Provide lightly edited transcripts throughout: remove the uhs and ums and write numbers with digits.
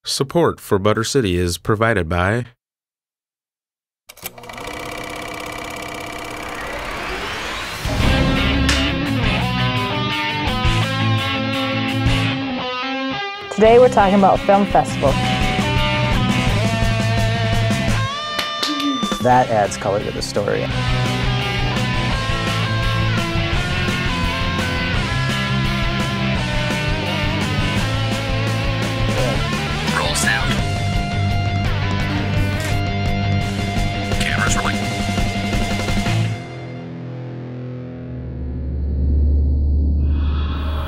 Support for Butter City is provided by Today we're talking about film festival. That adds color to the story. Roll sound. Cameras rolling.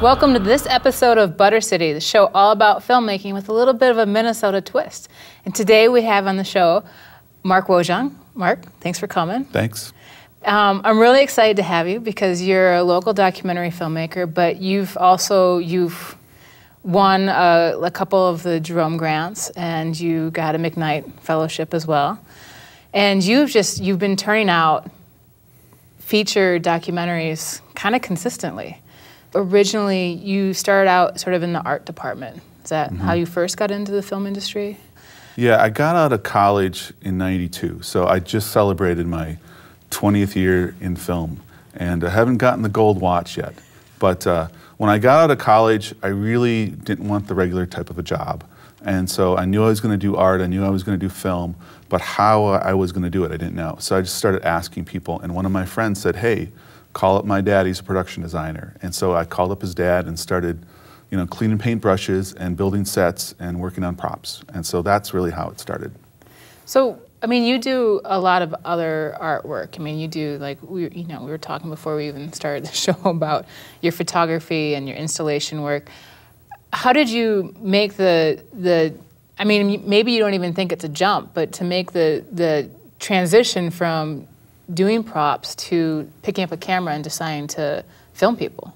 Welcome to this episode of Butter City, the show all about filmmaking with a little bit of a Minnesota twist. And today we have on the show Mark Wojahn. Mark, thanks for coming. Thanks. I'm really excited to have you because you're a local documentary filmmaker, but you've won a couple of the Jerome grants, and you got a McKnight Fellowship as well. And you've been turning out feature documentaries kind of consistently. Originally, you started out sort of in the art department. Is that how you first got into the film industry? Yeah, I got out of college in '92, so I just celebrated my 20th year in film, and I haven't gotten the gold watch yet. But when I got out of college, I really didn't want the regular type of a job. And so I knew I was going to do art, I knew I was going to do film, but how I was going to do it, I didn't know. So I just started asking people, and one of my friends said, hey, call up my dad, he's a production designer. And so I called up his dad and started, cleaning paintbrushes and building sets and working on props. And so that's really how it started. So, you do a lot of other artwork. You do, we were talking before we even started the show about your photography and your installation work. How did you make maybe you don't even think it's a jump, but to make the transition from doing props to picking up a camera and deciding to film people?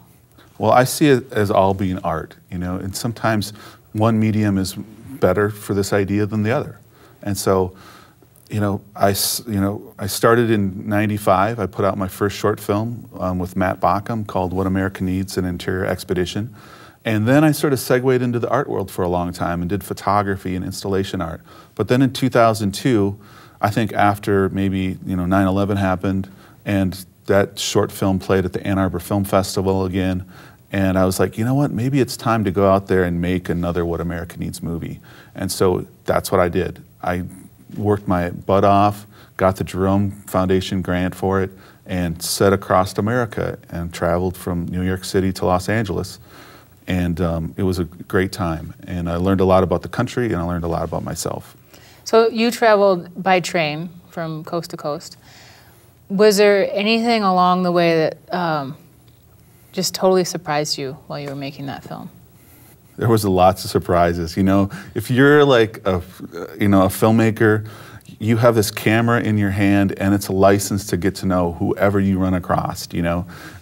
Well, I see it as all being art, and sometimes one medium is better for this idea than the other. And so, I started in '95. I put out my first short film with Matt Bakkom called What America Needs, an Interior Expedition. And then I sort of segued into the art world for a long time and did photography and installation art. But then in 2002, I think after maybe 9/11 happened, and that short film played at the Ann Arbor Film Festival again, and I was like, you know what, maybe it's time to go out there and make another What America Needs movie. And so that's what I did. I worked my butt off, got the Jerome Foundation grant for it, and set across America and traveled from New York City to Los Angeles. And it was a great time. And I learned a lot about the country, and I learned a lot about myself. So you traveled by train from coast to coast. Was there anything along the way that just totally surprised you while you were making that film? There was lots of surprises. If you're like a filmmaker, you have this camera in your hand, and it's a license to get to know whoever you run across,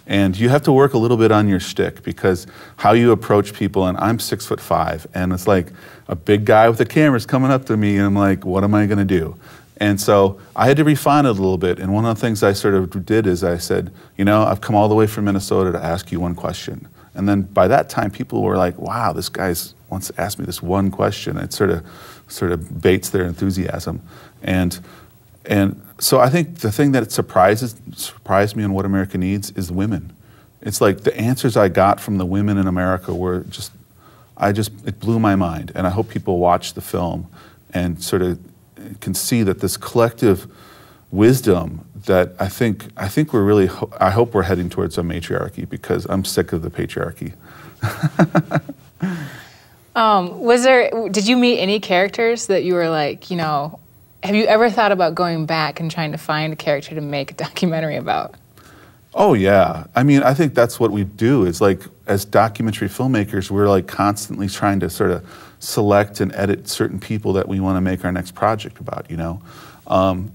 And you have to work a little bit on your shtick, because how you approach people, and I'm 6'5", and it's like a big guy with a camera's coming up to me, and I'm like, what am I gonna do? And so I had to refine it a little bit, and one of the things I sort of did is I said, I've come all the way from Minnesota to ask you one question. And then by that time, people were like, wow, this guy wants to ask me this one question. It sort of baits their enthusiasm. And so I think the thing that surprised me on What America Needs is the women. It's like the answers I got from the women in America were it blew my mind. And I hope people watch the film and sort of can see that this collective wisdom that I think I hope we're heading towards a matriarchy, because I'm sick of the patriarchy. Did you meet any characters that you were like, have you ever thought about going back and trying to find a character to make a documentary about? Oh yeah, I think that's what we do, is like, as documentary filmmakers, we're like constantly trying to sort of select and edit certain people that we want to make our next project about,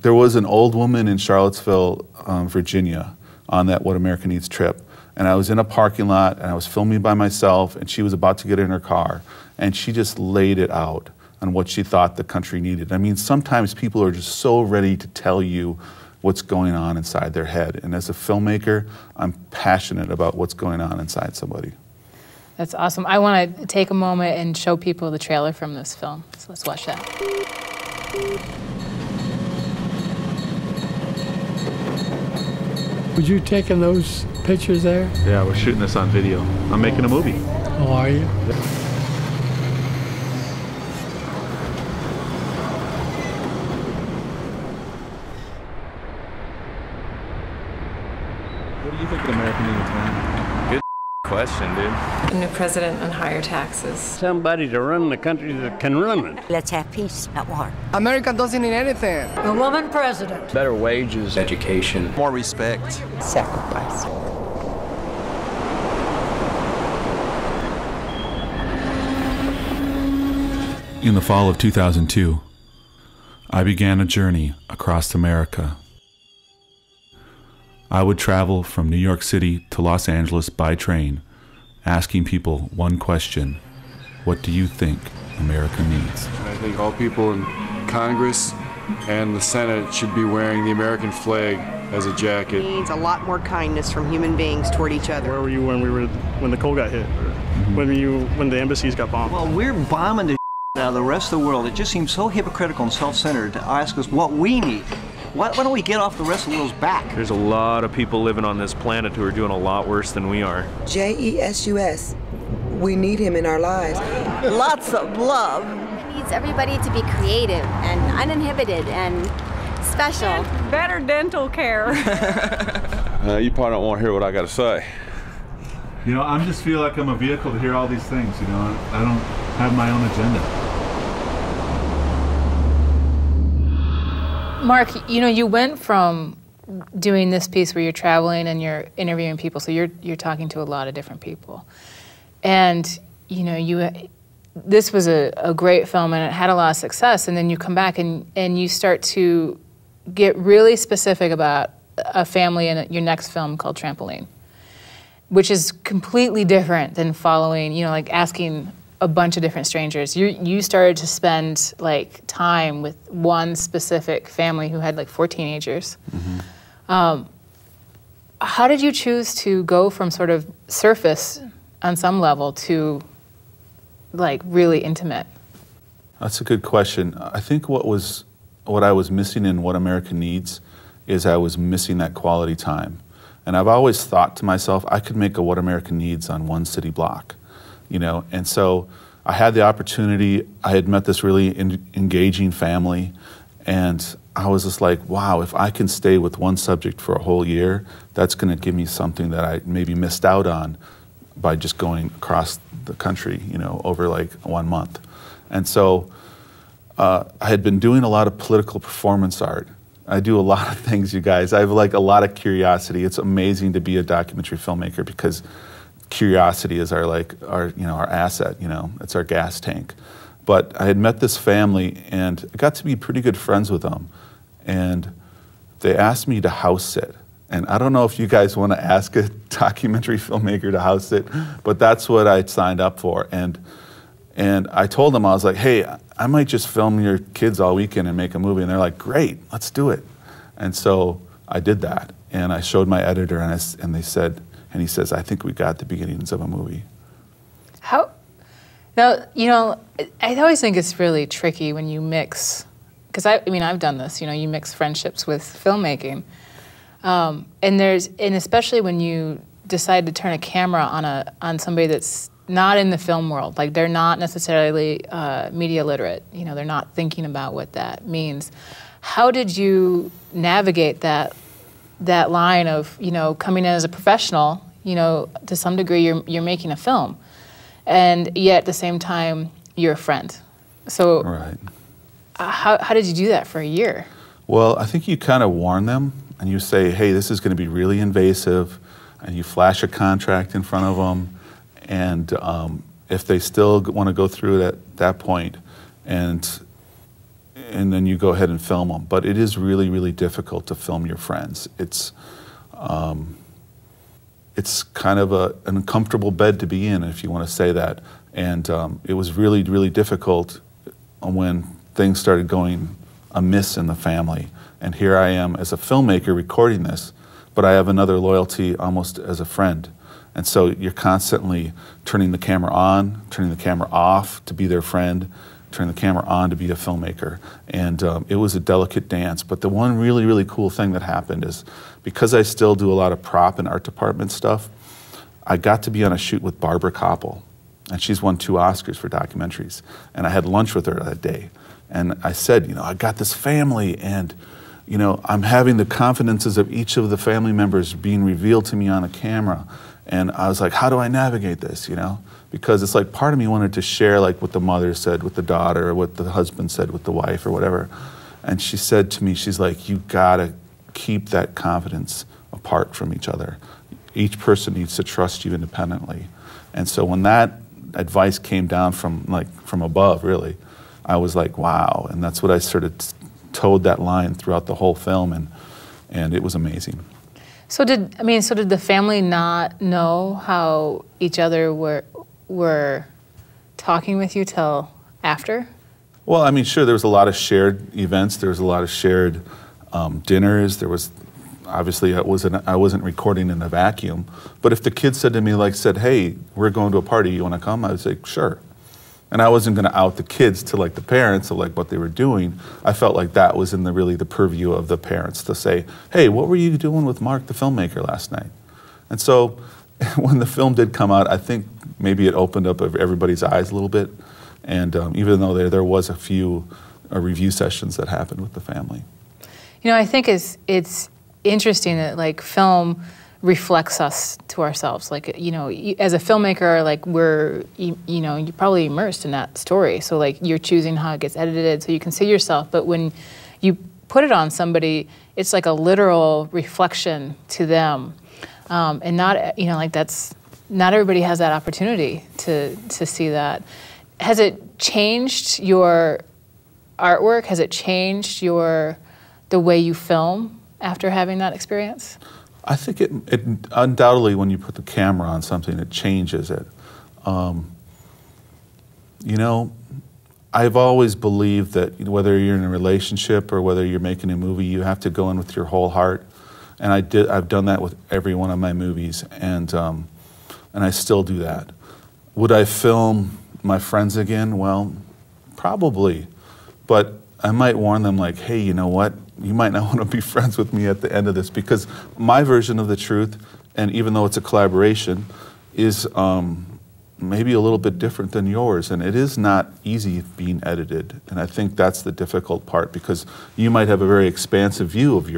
There was an old woman in Charlottesville, Virginia, on that What America Needs trip, and I was in a parking lot, and I was filming by myself, and she was about to get in her car, and she just laid it out on what she thought the country needed. Sometimes people are just so ready to tell you what's going on inside their head, and as a filmmaker, I'm passionate about what's going on inside somebody. That's awesome. I want to take a moment and show people the trailer from this film. So let's watch that. Was you taking those pictures there? Yeah, we're shooting this on video. I'm making a movie. Oh, are you? What do you think of American needs, man? Good question, dude. A new president and higher taxes. Somebody to run the country that can run it. Let's have peace, not war. America doesn't need anything. A woman president. Better wages, Education. more respect. Sacrifice. In the fall of 2002, I began a journey across America. I would travel from New York City to Los Angeles by train, asking people one question: what do you think America needs? I think all people in Congress and the Senate should be wearing the American flag as a jacket. Needs a lot more kindness from human beings toward each other. Where were you when the coal got hit? When the embassies got bombed? Well, we're bombing the out of the rest of the world. It just seems so hypocritical and self-centered to ask us what we need. Why don't we get off the rest of the world's back? There's a lot of people living on this planet who are doing a lot worse than we are. Jesus. We need him in our lives. Lots of love. He needs everybody to be creative and uninhibited and special. And better dental care. You probably don't want to hear what I got to say. You know, I just feel like I'm a vehicle to hear all these things, you know. I don't have my own agenda. Mark, you know, you went from doing this piece where you're traveling and you're interviewing people, so you're talking to a lot of different people. And, you know, this was a great film and it had a lot of success, and then you come back and you start to get really specific about a family in your next film called Trampoline, which is completely different than following, you know, like asking a bunch of different strangers. You started to spend like time with one specific family who had like 4 teenagers. Mm-hmm. How did you choose to go from sort of surface on some level to like really intimate? That's a good question. I think what I was missing in What America Needs is I was missing that quality time. And I've always thought to myself, I could make a What America Needs on one city block, you know. And so I had the opportunity. I had met this really engaging family, and I was just like, wow, if I can stay with one subject for a whole year, that's going to give me something that I maybe missed out on by just going across the country, you know, over like 1 month. And so I had been doing a lot of political performance art. I do a lot of things, you guys. I have like a lot of curiosity. It's amazing to be a documentary filmmaker because curiosity is our asset, you know, it's our gas tank. But I had met this family and I got to be pretty good friends with them. And they asked me to house sit. And I don't know if you guys want to ask a documentary filmmaker to house sit, but that's what I signed up for. And I told them, I was like, hey, I might just film your kids all weekend and make a movie. And they're like, great, let's do it. And so I did that. And I showed my editor, and he says, I think we got the beginnings of a movie. How? Now, you know, I always think it's really tricky when you mix, because I mean, I've done this, you know, you mix friendships with filmmaking. And especially when you decide to turn a camera on somebody that's not in the film world, like they're not necessarily media literate, you know, they're not thinking about what that means. How did you navigate that line of, you know, coming in as a professional, you know, to some degree you're making a film, and yet at the same time you're a friend. So right. How did you do that for a year? Well, I think you kind of warn them and you say, hey, this is going to be really invasive, and you flash a contract in front of them. And if they still want to go through it at that point, and then you go ahead and film them. But it is really, really difficult to film your friends. It's kind of an uncomfortable bed to be in, if you want to say that. And it was really, really difficult when things started going amiss in the family. And here I am as a filmmaker recording this, but I have another loyalty almost as a friend. And so you're constantly turning the camera on, turning the camera off to be their friend, turning the camera on to be a filmmaker. And it was a delicate dance. But the one really, really cool thing that happened is, because I still do a lot of prop and art department stuff, I got to be on a shoot with Barbara Koppel. And she's won 2 Oscars for documentaries. And I had lunch with her that day. And I said, you know, I got this family, and you know, I'm having the confidences of each of the family members being revealed to me on a camera. And I was like, how do I navigate this, you know? Because it's like part of me wanted to share like what the mother said with the daughter, or what the husband said with the wife, or whatever. And she said to me, she's like, you gotta keep that confidence apart from each other. Each person needs to trust you independently. And so when that advice came down from above, really, I was like, wow. And that's what I sort of towed that line throughout the whole film, and it was amazing. So did the family not know how each other were talking with you till after? Well, I mean, sure, there was a lot of shared events. There was a lot of shared dinners. There was, obviously, I wasn't recording in a vacuum. But if the kids said to me, like, hey, we're going to a party, you want to come? I would say, sure. And I wasn't going to out the kids to like the parents of like what they were doing. I felt like that was in the purview of the parents to say, hey, what were you doing with Mark the filmmaker last night? And so when the film did come out, I think maybe it opened up everybody's eyes a little bit. And even though there was a few review sessions that happened with the family. You know, I think it's interesting that like film reflects us to ourselves. Like, you know, as a filmmaker, like you're probably immersed in that story. So like you're choosing how it gets edited so you can see yourself. But when you put it on somebody, it's like a literal reflection to them. And not, you know, like not everybody has that opportunity to see that. Has it changed your artwork? Has it changed the way you film after having that experience? I think it undoubtedly, when you put the camera on something, it changes it. You know, I've always believed that whether you're in a relationship or whether you're making a movie, you have to go in with your whole heart. And I've done that with every one of my movies, and I still do that. Would I film my friends again? Well, probably. But I might warn them, like, hey, you know what? You might not want to be friends with me at the end of this, because my version of the truth, and even though it's a collaboration, is maybe a little bit different than yours, and it is not easy being edited. And I think that's the difficult part, because you might have a very expansive view of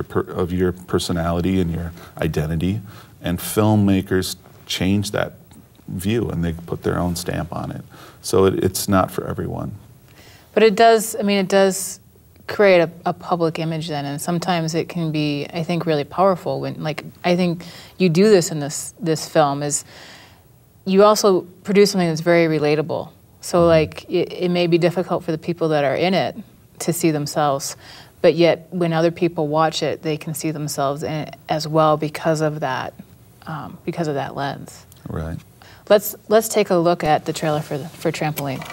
your personality and your identity, and filmmakers change that view and they put their own stamp on it. So it's not for everyone. But it does, I mean, it does create a public image then, and sometimes it can be, I think, really powerful. When, like, I think you do this in this film, is you also produce something that's very relatable. So like, it may be difficult for the people that are in it to see themselves, but yet when other people watch it, they can see themselves in it as well because of that lens. Right. Let's take a look at the trailer for Trampoline.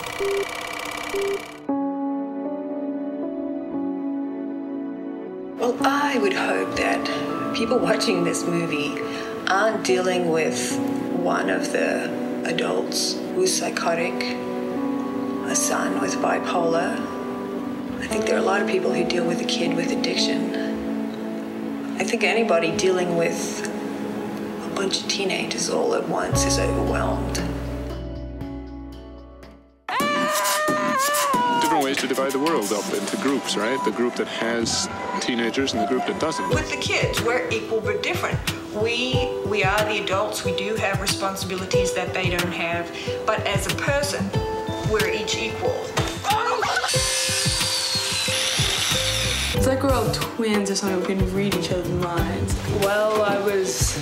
Well, I would hope that people watching this movie aren't dealing with one of the adults who's psychotic, a son with bipolar. I think there are a lot of people who deal with a kid with addiction. I think anybody dealing with a bunch of teenagers all at once is overwhelmed. Different ways to divide the world up into groups, right? The group that has teenagers and the group that doesn't. With the kids, we're equal but different. We are the adults. We do have responsibilities that they don't have. But as a person, we're each equal. It's like we're all twins or something. We can read each other's minds. Well, I was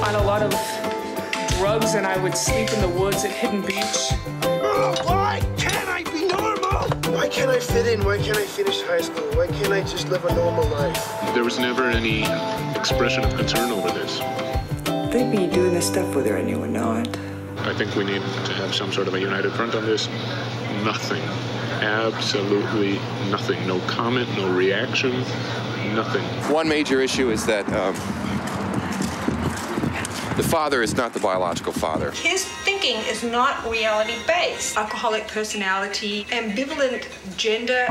on a lot of drugs and I would sleep in the woods at Hidden Beach. Why can't I be normal? Why can't I fit in? Why can't I finish high school? Why can't I just live a normal life? There was never any expression of concern over this. They'd be doing this stuff whether I knew or not. I think we need to have some sort of a united front on this. Nothing. Absolutely nothing. No comment, no reaction, nothing. One major issue is that The father is not the biological father. His thinking is not reality-based. Alcoholic personality, ambivalent gender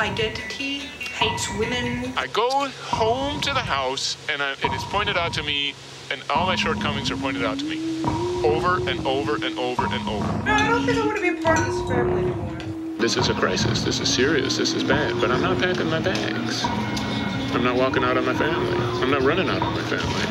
identity, hates women. I go home to the house, and it is pointed out to me, and all my shortcomings are pointed out to me, over and over and over and over. No, I don't think I want to be a part of this family anymore. This is a crisis. This is serious. This is bad. But I'm not packing my bags. I'm not walking out on my family. I'm not running out on my family.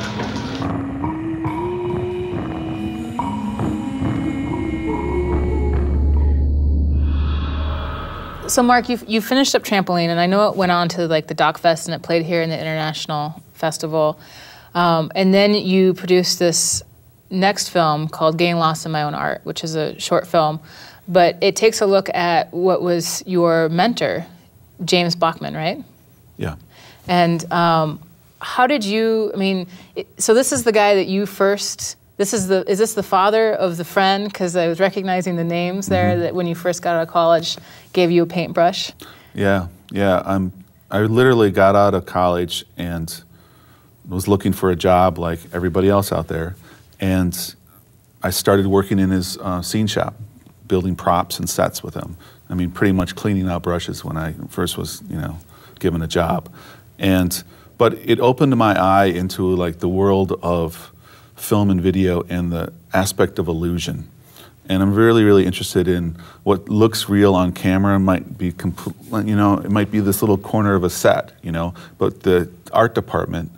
So Mark, you finished up Trampoline, and I know it went on to like the Doc Fest, and it played here in the International Festival. And then you produced this next film called Getting Lost in My Own Art, which is a short film. But it takes a look at what was your mentor, James Bakkom, right? Yeah. And how did you, I mean, so this is the guy that you first, is this the father of the friend? Because I was recognizing the names there that when you first got out of college, gave you a paintbrush. Yeah, yeah. I literally got out of college and was looking for a job like everybody else out there. And I started working in his scene shop, building props and sets with him. I mean, pretty much cleaning out brushes when I first was, given a job. But it opened my eye into like the world of film and video and the aspect of illusion. And I'm really, really interested in what looks real on camera might be, it might be this little corner of a set, but the art department,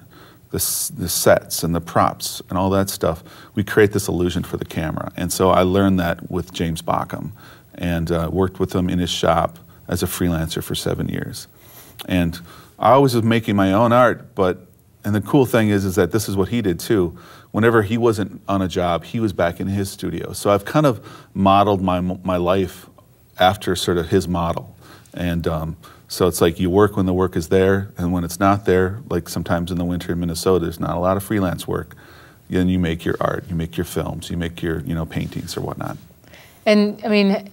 the sets and the props and all that stuff, we create this illusion for the camera. And so I learned that with James Bakkom and worked with him in his shop as a freelancer for 7 years. And I always was making my own art, and the cool thing is that this is what he did too. Whenever he wasn't on a job, he was back in his studio. So I've kind of modeled my life after sort of his model. And so it's like you work when the work is there, and when it's not there, like sometimes in the winter in Minnesota, there's not a lot of freelance work. Then you make your art, you make your films, you make your paintings or whatnot. And I mean,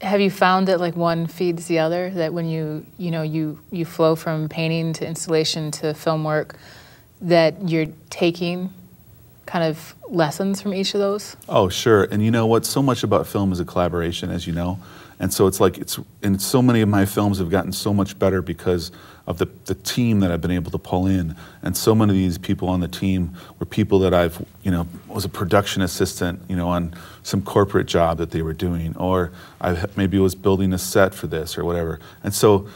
have you found that like one feeds the other? That when you flow from painting to installation to film work, that you're taking kind of lessons from each of those? Oh, sure. And you know what? So much about film is a collaboration, as you know. And so it's like, and so many of my films have gotten so much better because of the team that I've been able to pull in. And so many of these people on the team were people that I've, was a production assistant, on some corporate job that they were doing, or I maybe was building a set for this or whatever. And so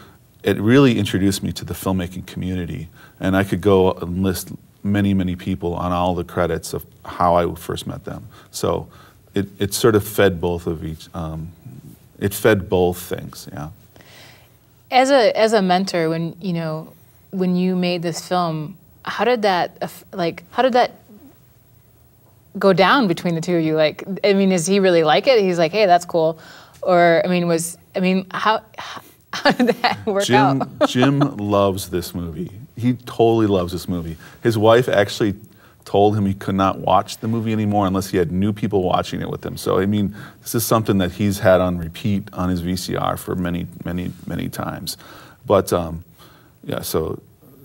it really introduced me to the filmmaking community. And I could go and list many, many people on all the credits of how I first met them. So it sort of fed both of each, it fed both things, yeah. As a mentor, when you made this film, how did that go down between the two of you? Like, I mean, does he really like it? He's like, hey, that's cool. Or, how did that work out? Jim loves this movie. He totally loves this movie. His wife actually told him he could not watch the movie anymore unless he had new people watching it with him. So, I mean, this is something that he's had on repeat on his VCR for many, many, many times. But, yeah, so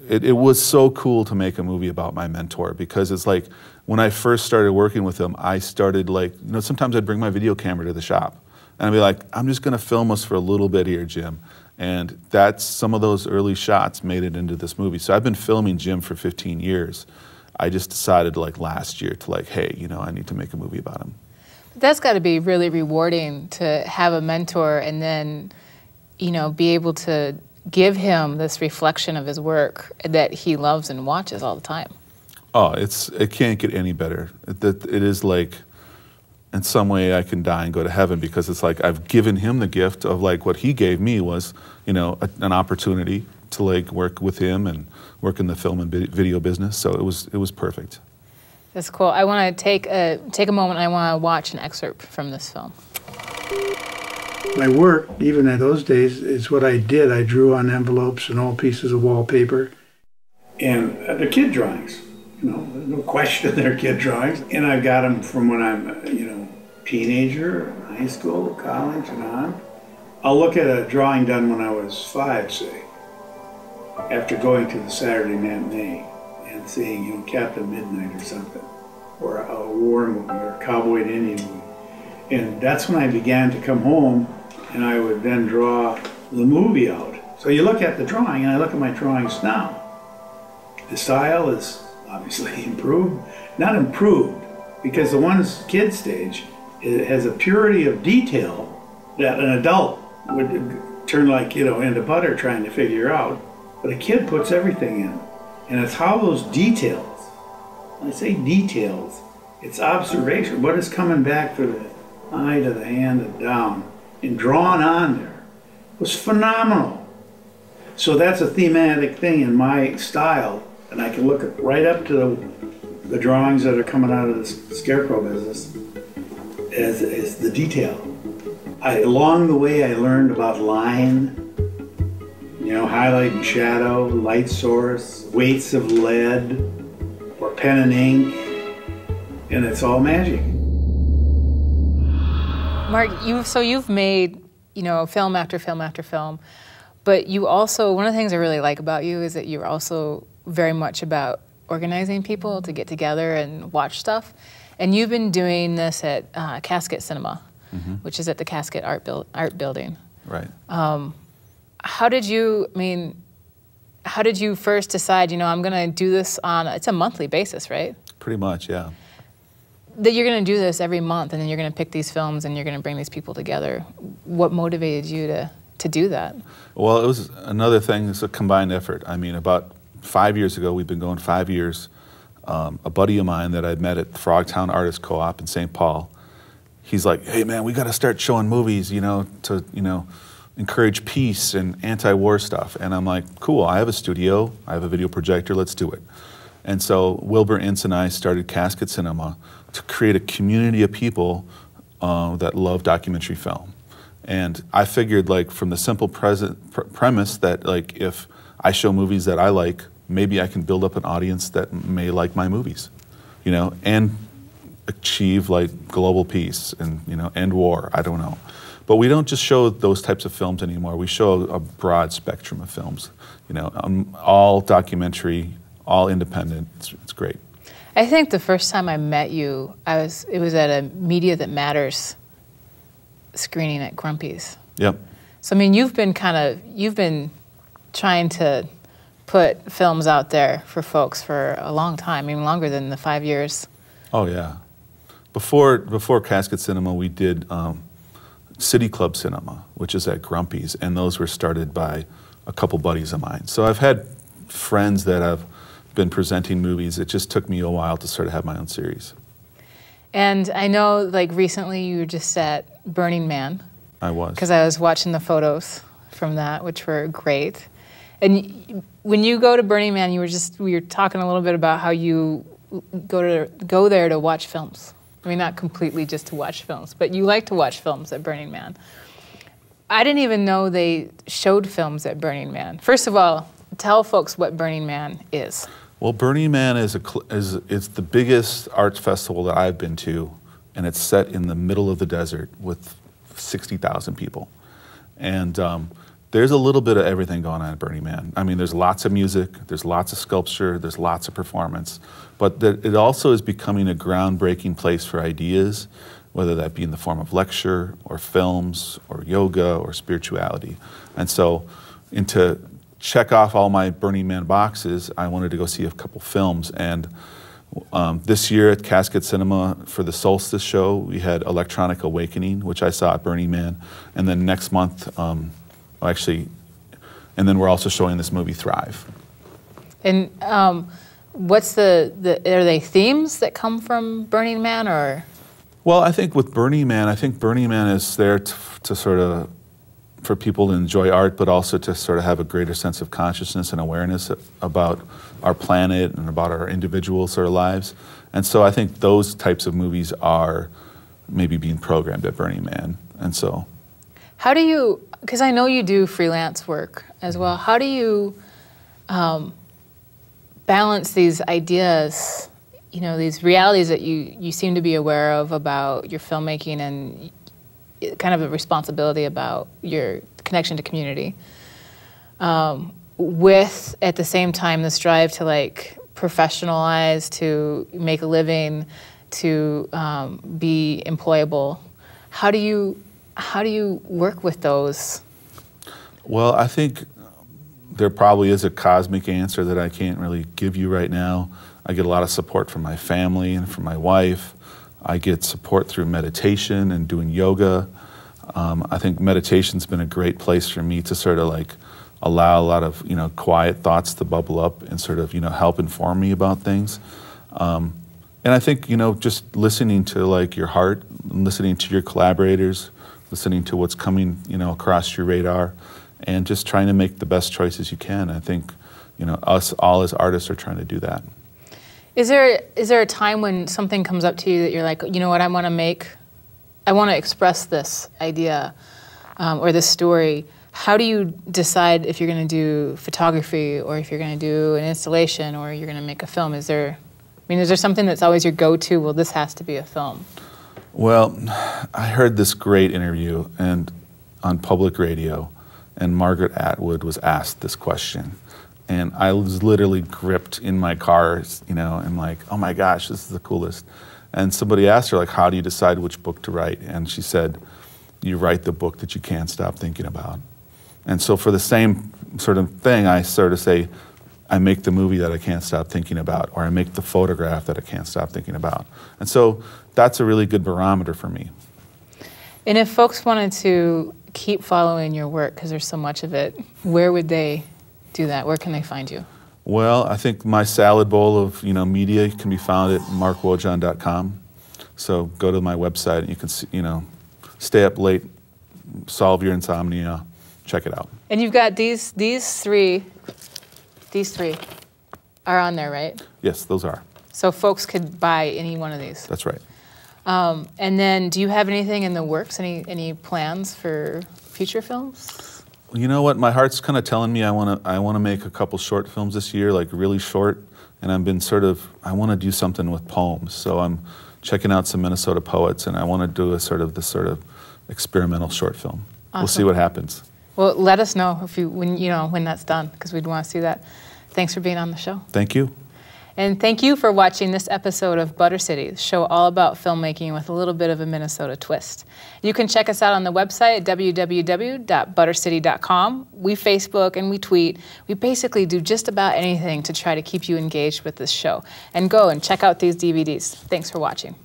it was so cool to make a movie about my mentor, because it's like, when I first started working with him, I started like, sometimes I'd bring my video camera to the shop, and I'd be like, I'm just gonna film us for a little bit here, Jim. And that's, some of those early shots made it into this movie. So I've been filming Jim for 15 years. I just decided like last year to like, hey, I need to make a movie about him. That's got to be really rewarding to have a mentor and then, be able to give him this reflection of his work that he loves and watches all the time. Oh, it can't get any better. It is like, in some way I can die and go to heaven, because it's like I've given him the gift of like what he gave me was, an opportunity to like work with him and work in the film and video business. So it was perfect. That's cool. I want to take a moment. I want to watch an excerpt from this film. My work, even in those days, is what I did. I drew on envelopes and all pieces of wallpaper. And they're kid drawings. There's no question they're kid drawings. And I got them from when I'm, teenager, high school, college, and on. I'll look at a drawing done when I was 5, say, after going to the Saturday matinee and seeing, Captain Midnight or something. or a war movie or a cowboy and Indian movie. And that's when I began to come home and I would then draw the movie out. So you look at the drawing, and I look at my drawings now. The style is obviously improved. Not improved, because the one's kid stage, it has a purity of detail that an adult would turn like, into butter trying to figure out. But a kid puts everything in. And it's how those details, when I say details, it's observation. What is coming back to the eye, to the hand, and down, and drawn on there was phenomenal. So that's a thematic thing in my style, and I can look right up to the drawings that are coming out of the scarecrow business as the detail. Along the way, I learned about line, highlight and shadow, light source, weights of lead, or pen and ink, and it's all magic. Mark, you've made, film after film after film, but you also, one of the things I really like about you is that you're also very much about organizing people to get together and watch stuff. And you've been doing this at Casket Cinema, which is at the Casket Art Building. Right. How did you first decide, I'm going to do this on, it's a monthly basis, right? Pretty much, yeah. That you're going to do this every month, and then you're going to pick these films and you're going to bring these people together. What motivated you to do that? Well, it was another thing, it's a combined effort. I mean, about 5 years ago, we've been going 5 years. A buddy of mine that I'd met at Frogtown Artist Co-op in St. Paul, he's like, hey man, we got to start showing movies, to encourage peace and anti-war stuff. And I'm like, cool, I have a studio, I have a video projector, let's do it. And so Wilbur Ince and I started Casket Cinema to create a community of people that love documentary film. And I figured, like, from the simple premise that, like, if I show movies that I like, maybe I can build up an audience that may like my movies, and achieve, like, global peace and, end war, I don't know. But we don't just show those types of films anymore. We show a broad spectrum of films, all documentary, all independent. It's great. I think the first time I met you, it was at a Media That Matters screening at Grumpy's. Yep. So I mean, you've been trying to put films out there for folks for a long time, even longer than the 5 years. Oh yeah. Before Casket Cinema, we did City Club Cinema, which is at Grumpy's, and those were started by a couple buddies of mine. So I've had friends that have been presenting movies. It just took me a while to sort of have my own series. And I know, like, recently you were just at Burning Man. I was. Because I was watching the photos from that, which were great. And when you go to Burning Man, we were talking a little bit about how you go there to watch films. I mean, not completely just to watch films, but you like to watch films at Burning Man. I didn't even know they showed films at Burning Man. First of all, tell folks what Burning Man is. Well, Burning Man is the biggest arts festival that I've been to, and it's set in the middle of the desert with 60,000 people. And there's a little bit of everything going on at Burning Man. I mean, there's lots of music, there's lots of sculpture, there's lots of performance, but it also is becoming a groundbreaking place for ideas, whether that be in the form of lecture or films or yoga or spirituality. And so, to check off all my Burning Man boxes, I wanted to go see a couple films. And this year at Casket Cinema for the Solstice show, we had Electronic Awakening, which I saw at Burning Man. And then next month, and then we're also showing this movie Thrive. And what's are they themes that come from Burning Man, or? Well, I think with Burning Man, is there to sort of, for people to enjoy art, but also to sort of have a greater sense of consciousness and awareness about our planet and about our individual sort of lives. And so I think those types of movies are maybe being programmed at Burning Man. And so, how do you, because I know you do freelance work as well, how do you balance these ideas, these realities that you seem to be aware of about your filmmaking and kind of a responsibility about your connection to community, with, at the same time, this drive to, like, professionalize, to make a living, to be employable. How do you work with those? Well, I think there probably is a cosmic answer that I can't really give you right now. I get a lot of support from my family and from my wife. I get support through meditation and doing yoga. I think meditation's been a great place for me to sort of like allow a lot of, you know, quiet thoughts to bubble up and sort of, you know, help inform me about things. And I think, you know, just listening to like your heart, listening to your collaborators, listening to what's coming, you know, across your radar, and just trying to make the best choices you can. I think, you know, us all as artists are trying to do that. Is there a time when something comes up to you that you're like, you know what, I want to express this idea or this story? How do you decide if you're going to do photography or if you're going to do an installation or you're going to make a film? Is there something that's always your go-to? Well, this has to be a film. Well, I heard this great interview on public radio, and Margaret Atwood was asked this question. And I was literally gripped in my car, you know, and like, oh my gosh, this is the coolest. And somebody asked her, like, how do you decide which book to write? And she said, you write the book that you can't stop thinking about. And so for the same sort of thing, I sort of say, I make the movie that I can't stop thinking about, or I make the photograph that I can't stop thinking about. And so that's a really good barometer for me. And if folks wanted to keep following your work, because there's so much of it, where would they do that? Where can they find you? Well, I think my salad bowl of, you know, media can be found at markwojahn.com. So go to my website and you can see, you know, stay up late, solve your insomnia, check it out. And you've got these three are on there, right? Yes, those are. So folks could buy any one of these. That's right. And then, do you have anything in the works? Any plans for future films? You know what? My heart's kind of telling me I want to make a couple short films this year, like really short. And I've been I want to do something with poems. So I'm checking out some Minnesota poets, and I want to do this sort of experimental short film. Awesome. We'll see what happens. Well, let us know when that's done, because we'd want to see that. Thanks for being on the show. Thank you. And thank you for watching this episode of Butter City, the show all about filmmaking with a little bit of a Minnesota twist. You can check us out on the website at www.buttercity.com. We Facebook and we tweet. We basically do just about anything to try to keep you engaged with this show. And go and check out these DVDs. Thanks for watching.